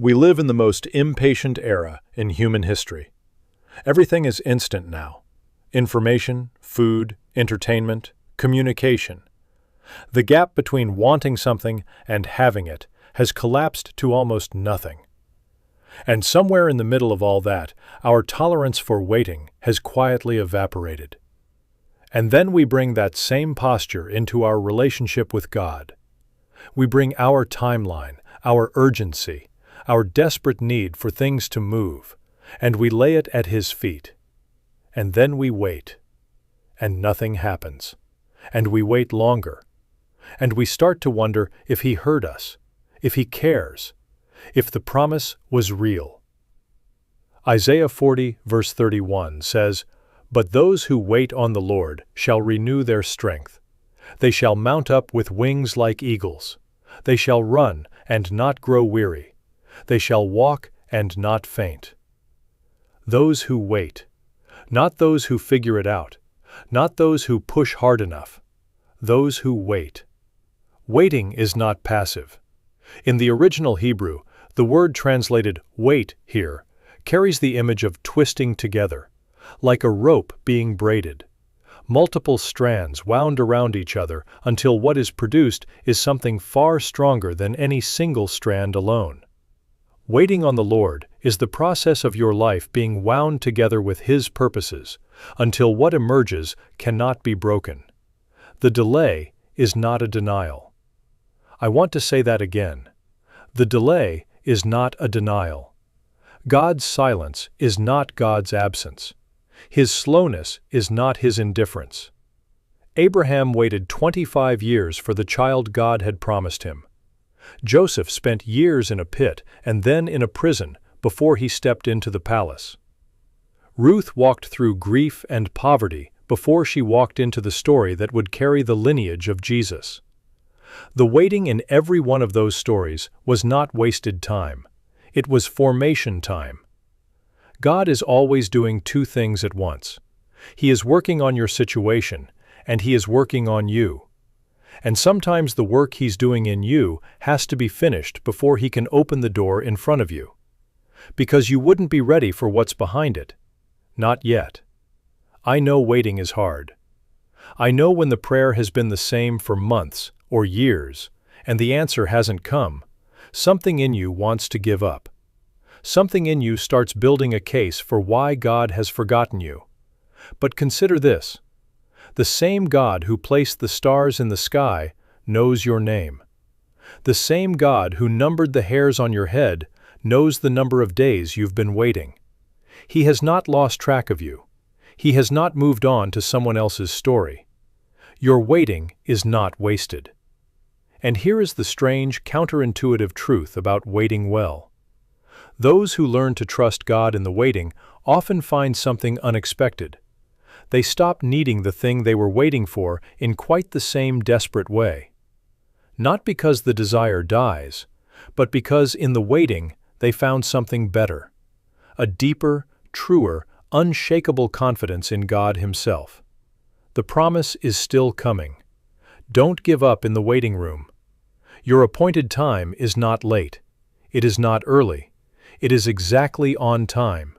We live in the most impatient era in human history. Everything is instant now. Information, food, entertainment, communication. The gap between wanting something and having it has collapsed to almost nothing. And somewhere in the middle of all that, our tolerance for waiting has quietly evaporated. And then we bring that same posture into our relationship with God. We bring our timeline, our urgency, our desperate need for things to move, and we lay it at His feet. And then we wait. And nothing happens. And we wait longer. And we start to wonder if He heard us, if He cares, if the promise was real. Isaiah 40, verse 31 says, "But those who wait on the Lord shall renew their strength. They shall mount up with wings like eagles. They shall run and not grow weary. They shall walk and not faint." Those who wait. Not those who figure it out. Not those who push hard enough. Those who wait. Waiting is not passive. In the original Hebrew, the word translated wait here carries the image of twisting together, like a rope being braided. Multiple strands wound around each other until what is produced is something far stronger than any single strand alone. Waiting on the Lord is the process of your life being wound together with His purposes until what emerges cannot be broken. The delay is not a denial. I want to say that again. The delay is not a denial. God's silence is not God's absence. His slowness is not His indifference. Abraham waited 25 years for the child God had promised him. Joseph spent years in a pit and then in a prison before he stepped into the palace. Ruth walked through grief and poverty before she walked into the story that would carry the lineage of Jesus. The waiting in every one of those stories was not wasted time. It was formation time. God is always doing two things at once. He is working on your situation, and He is working on you. And sometimes the work He's doing in you has to be finished before He can open the door in front of you. Because you wouldn't be ready for what's behind it. Not yet. I know waiting is hard. I know when the prayer has been the same for months or years, and the answer hasn't come, something in you wants to give up. Something in you starts building a case for why God has forgotten you. But consider this. The same God who placed the stars in the sky knows your name. The same God who numbered the hairs on your head knows the number of days you've been waiting. He has not lost track of you. He has not moved on to someone else's story. Your waiting is not wasted. And here is the strange, counterintuitive truth about waiting well. Those who learn to trust God in the waiting often find something unexpected. They stop needing the thing they were waiting for in quite the same desperate way. Not because the desire dies, but because in the waiting they found something better. A deeper, truer, unshakable confidence in God Himself. The promise is still coming. Don't give up in the waiting room. Your appointed time is not late. It is not early. It is exactly on time,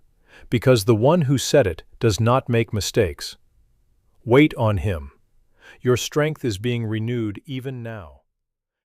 because the one who said it does not make mistakes. Wait on Him. Your strength is being renewed even now.